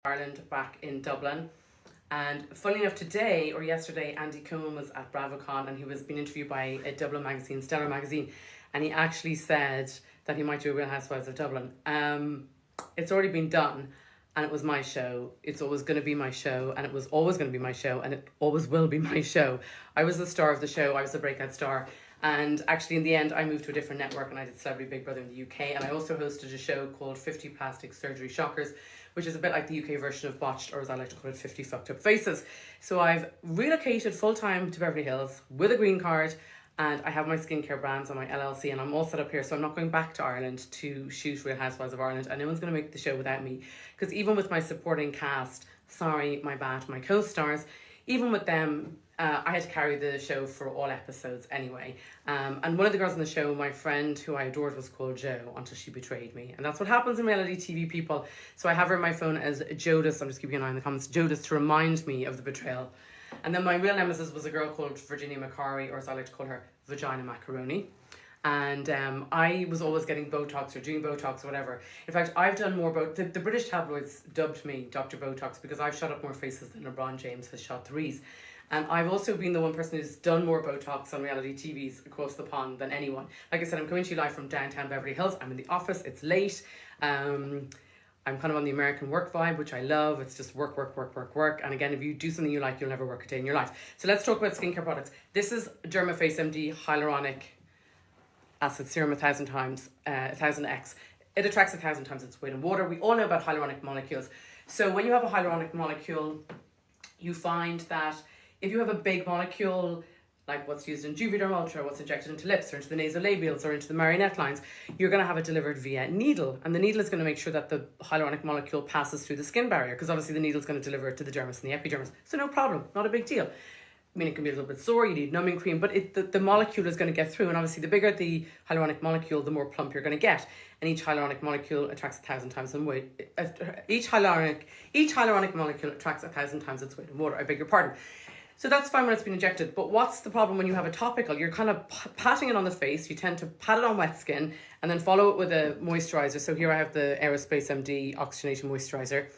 Ireland back in Dublin. And funnily enough, today or yesterday, Andy Cohen was at BravoCon and he was being interviewed by a Dublin magazine, Stellar magazine, and he actually said that he might do a Real Housewives of Dublin. It's already been done, and it was my show. It's always going to be my show, and it was always going to be my show, and it always will be my show. I was the star of the show. I was the breakout star. And actually, in the end, I moved to a different network and I did Celebrity Big Brother in the UK. And I also hosted a show called 50 Plastic Surgery Shockers, which is a bit like the UK version of Botched, or as I like to call it, 50 Fucked Up Faces. So I've relocated full-time to Beverly Hills with a green card, and I have my skincare brands on my LLC, and I'm all set up here. So I'm not going back to Ireland to shoot Real Housewives of Ireland, and no one's going to make the show without me. Because even with my supporting cast, sorry, my bad, my co-stars, even with them, I had to carry the show for all episodes anyway. And one of the girls on the show, my friend who I adored, was called Jo until she betrayed me. And that's what happens in reality TV, people. So I have her in my phone as Jodis. I'm just keeping an eye on the comments. Jodis, to remind me of the betrayal. And then my real nemesis was a girl called Virginia McCarry, or as I like to call her, Vagina Macaroni. And I was always getting Botox or doing Botox or whatever. In fact, I've done more the British tabloids dubbed me Dr. Botox because I've shot up more faces than LeBron James has shot threes. And I've also been the one person who's done more Botox on reality TVs across the pond than anyone. Like I said, I'm coming to you live from downtown Beverly Hills. I'm in the office, it's late. I'm kind of on the American work vibe, which I love. It's just work, work, work, work, work. And again, if you do something you like, you'll never work a day in your life. So let's talk about skincare products. This is Dermaface MD Hyaluronic Acid Serum 1,000 times, 1000x. It attracts 1,000 times its weight in water. We all know about hyaluronic molecules. So when you have a hyaluronic molecule, you find that if you have a big molecule, like what's used in Juvederm Ultra, what's injected into lips or into the nasolabials or into the marionette lines, you're going to have it delivered via needle. And the needle is going to make sure that the hyaluronic molecule passes through the skin barrier, because obviously the needle is going to deliver it to the dermis and the epidermis. So no problem, not a big deal. I mean, it can be a little bit sore, you need numbing cream, but the molecule is going to get through. And obviously the bigger the hyaluronic molecule, the more plump you're going to get. And each hyaluronic molecule attracts 1,000 times in weight. Each hyaluronic molecule attracts 1,000 times its weight in water. I beg your pardon. So that's fine when it's been injected, but what's the problem when you have a topical? You're kind of patting it on the face. You tend to pat it on wet skin and then follow it with a moisturizer. So here I have the Aerospace MD Oxygenation Moisturizer.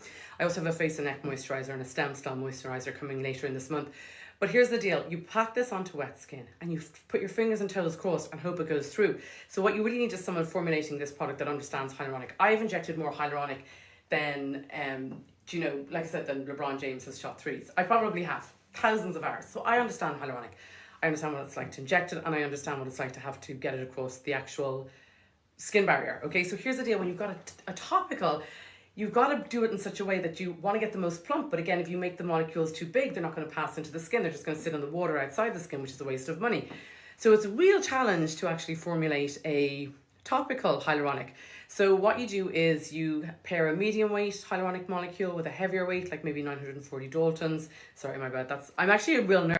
I also have a face and neck moisturizer and a stem cell moisturizer coming later in this month. But here's the deal. You pat this onto wet skin and you put your fingers and toes crossed and hope it goes through. So what you really need is someone formulating this product that understands hyaluronic. I've injected more hyaluronic than, like I said, than LeBron James has shot threes. I probably have. Thousands of hours. So I understand hyaluronic. I understand what it's like to inject it, and I understand what it's like to have to get it across the actual skin barrier. Okay, so here's the deal. When you've got a topical, you've got to do it in such a way that you want to get the most plump. But again, if you make the molecules too big, they're not going to pass into the skin. They're just going to sit in the water outside the skin, which is a waste of money. So it's a real challenge to actually formulate a topical hyaluronic. So what you do is you pair a medium weight hyaluronic molecule with a heavier weight, like maybe 940 Daltons. Sorry, my bad. I'm actually a real nerd.